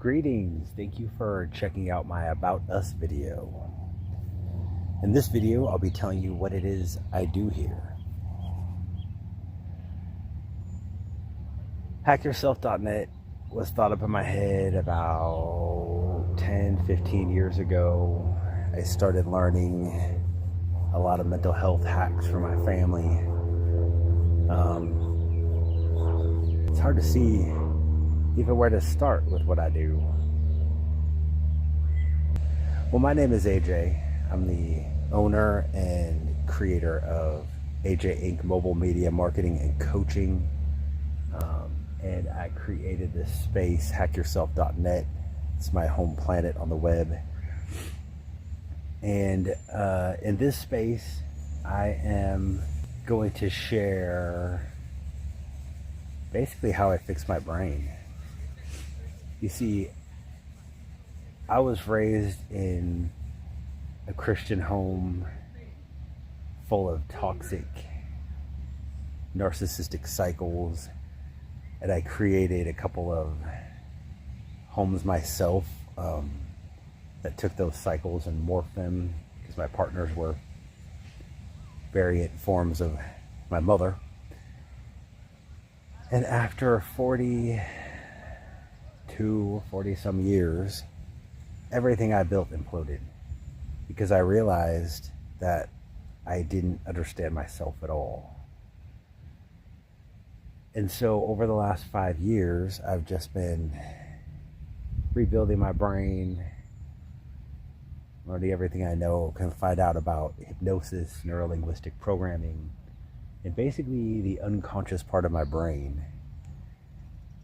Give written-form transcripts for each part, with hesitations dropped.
Greetings, thank you for checking out my About Us video. In this video, I'll be telling you what it is I do here. HackYourself.net was thought up in my head about 10-15 years ago. I started learning a lot of mental health hacks for my family. It's hard to see even where to start with what I do. Well, my name is AJ. I'm the owner and creator of AJ Inc. Mobile Media Marketing and Coaching. And I created this space, HackYourself.net. It's my home planet on the web. And in this space, I am going to share basically how I fix my brain. You see, I was raised in a Christian home full of toxic, narcissistic cycles, and I created a couple of homes myself that took those cycles and morphed them, because my partners were variant forms of my mother. And after 40 some years, everything I built imploded, because I realized that I didn't understand myself at all. And so over the last 5 years, I've just been rebuilding my brain, learning everything I know, can find out about hypnosis, neuro-linguistic programming, and basically the unconscious part of my brain.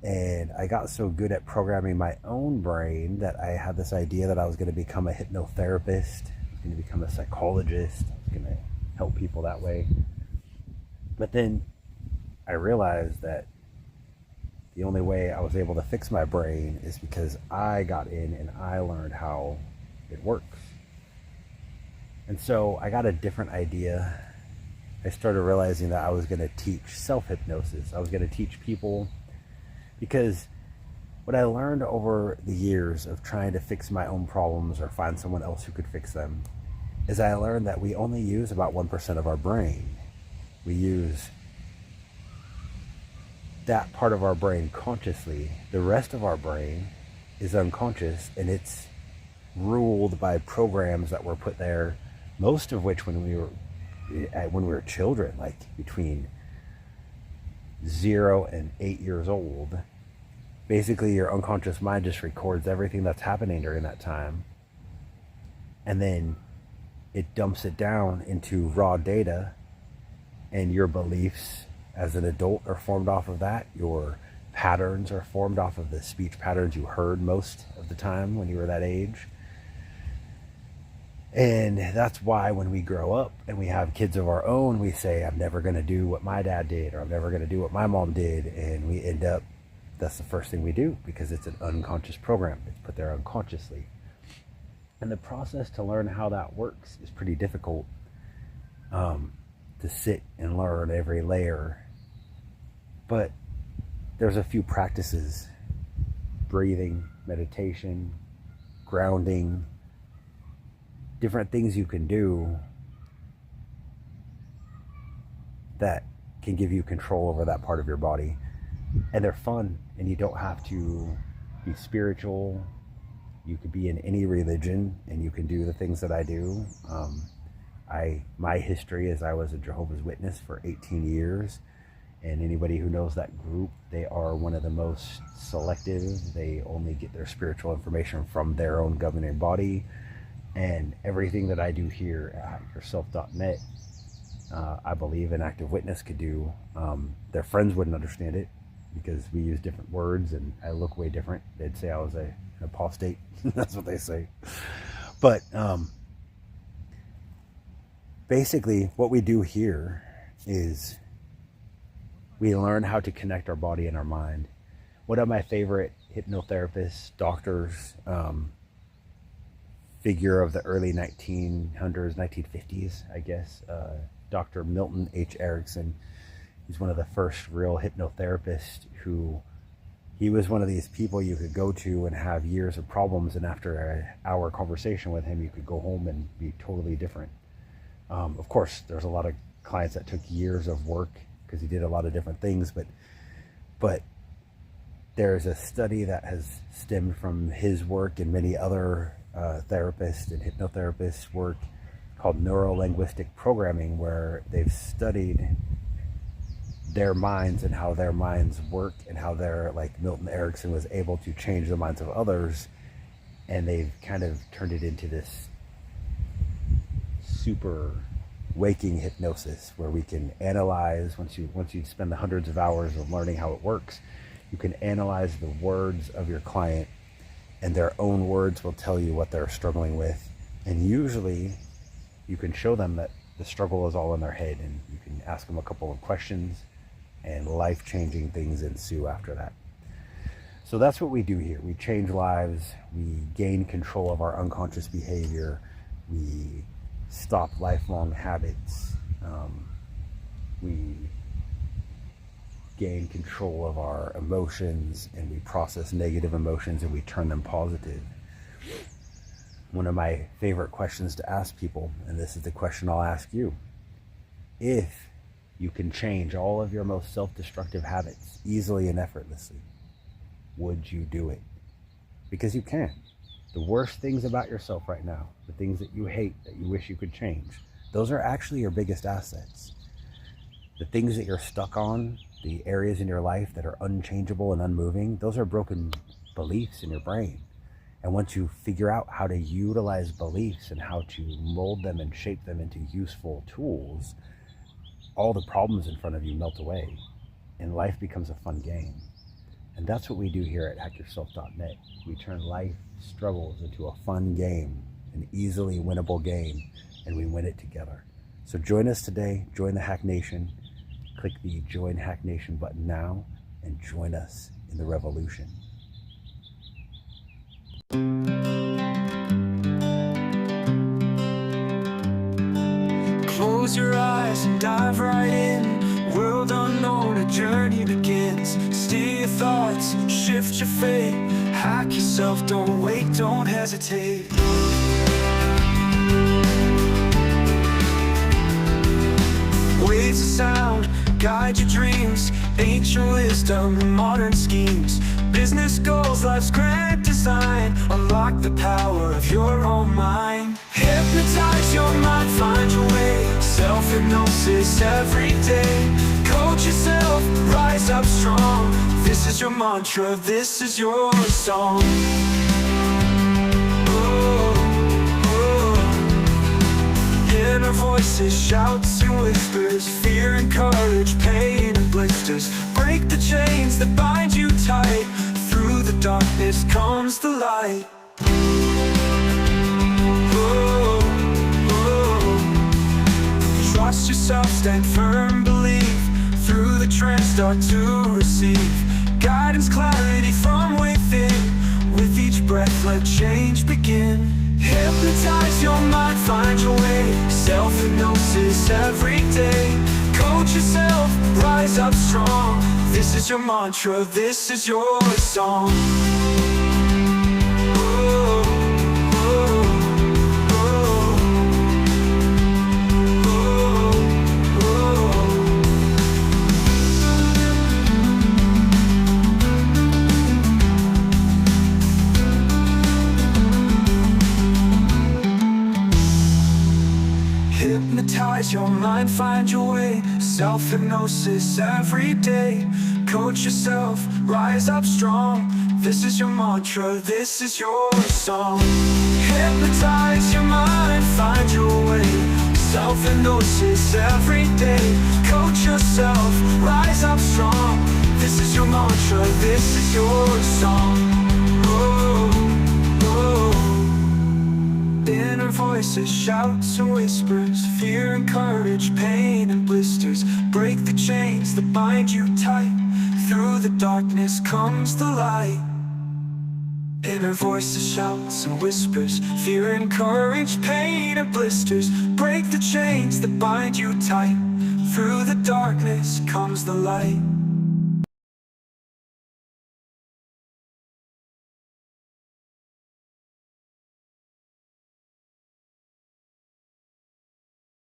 And I got so good at programming my own brain that I had this idea that I was going to become a hypnotherapist, I was going to become a psychologist, I was going to help people that way. But then I realized that the only way I was able to fix my brain is because I got in and I learned how it works. And so I got a different idea. I started realizing that I was going to teach self-hypnosis. I was going to teach people, because what I learned over the years of trying to fix my own problems or find someone else who could fix them is I learned that we only use about 1% of our brain. We use that part of our brain consciously. The rest of our brain is unconscious, and it's ruled by programs that were put there, most of which when we were children, like between 0 and 8 years old. Basically, your unconscious mind just records everything that's happening during that time, and then it dumps it down into raw data, and your beliefs as an adult are formed off of that. Your patterns are formed off of the speech patterns you heard most of the time when you were that age. And that's why when we grow up and we have kids of our own, we say, I'm never going to do what my dad did, or I'm never going to do what my mom did. And we end up, that's the first thing we do, because it's an unconscious program. It's put there unconsciously. And the process to learn how that works is pretty difficult, to sit and learn every layer. But there's a few practices: breathing, meditation, grounding, different things you can do that can give you control over that part of your body. And they're fun, and you don't have to be spiritual. You could be in any religion and you can do the things that I do. My history is I was a Jehovah's Witness for 18 years. And anybody who knows that group, they are one of the most selective. They only get their spiritual information from their own governing body. And everything that I do here at HackYourself.net, I believe an active witness could do. Their friends wouldn't understand it, because we use different words and I look way different. They'd say I was an apostate. That's what they say. But basically what we do here is we learn how to connect our body and our mind. One of my favorite hypnotherapists, doctors, figure of the early 1900s, 1950s, I guess, Dr. Milton H. Erickson. He's one of the first real hypnotherapists who He was one of these people you could go to and have years of problems, and after an hour conversation with him, you could go home and be totally different. Of course, there's a lot of clients that took years of work because he did a lot of different things, but there's a study that has stemmed from his work and many other therapists and hypnotherapists' work called neuro-linguistic programming, where they've studied their minds and how their minds work and how they're, like Milton Erickson was able to change the minds of others, and they've kind of turned it into this super waking hypnosis where we can analyze. Once you spend the hundreds of hours of learning how it works, you can analyze the words of your client, and their own words will tell you what they're struggling with, and usually you can show them that the struggle is all in their head, and you can ask them a couple of questions, and life-changing things ensue after that. So that's what we do here. We change lives, we gain control of our unconscious behavior, we stop lifelong habits, we gain control of our emotions, and we process negative emotions and we turn them positive. One of my favorite questions to ask people, and this is the question I'll ask you: if you can change all of your most self-destructive habits easily and effortlessly, would you do it? Because you can. The worst things about yourself right now, the things that you hate, that you wish you could change, those are actually your biggest assets. The things that you're stuck on, the areas in your life that are unchangeable and unmoving, those are broken beliefs in your brain. And once you figure out how to utilize beliefs and how to mold them and shape them into useful tools, all the problems in front of you melt away and life becomes a fun game. And that's what we do here at hackyourself.net. We turn life struggles into a fun game, an easily winnable game, and we win it together. So join us today, join the Hack Nation, click the Join Hack Nation button now, and join us in the revolution. Close your eyes and dive right in. World unknown, a journey begins. Steer your thoughts, shift your fate. Hack yourself, don't wait, don't hesitate. Waves of sound, guide your dreams. Ancient wisdom, modern schemes. Business goals, life's grand design. Unlock the power of your own mind. Hypnotize your mind, find your way. Self-hypnosis every day. Coach yourself, rise up strong. This is your mantra, this is your song. Inner voices, shouts and whispers. Fear and courage, pain and blisters. Break the chains that bind you tight. Through the darkness comes the light. Trust yourself, stand firm, believe. Through the trance, start to receive guidance, clarity from within. With each breath, let change begin. Hypnotize your mind, find your way. Self-hypnosis every day. Coach yourself, rise up strong. This is your mantra, this is your song. Hypnotize your mind, find your way. Self-hypnosis every day. Coach yourself, rise up strong. This is your mantra, this is your song. Hypnotize your mind, find your way. Self-hypnosis every day. Coach yourself, rise up strong. This is your mantra, this is your song. Inner voices, shouts and whispers. Fear and courage, pain and blisters. Break the chains that bind you tight. Through the darkness comes the light. Inner voices, shouts and whispers. Fear and courage, pain and blisters. Break the chains that bind you tight. Through the darkness comes the light.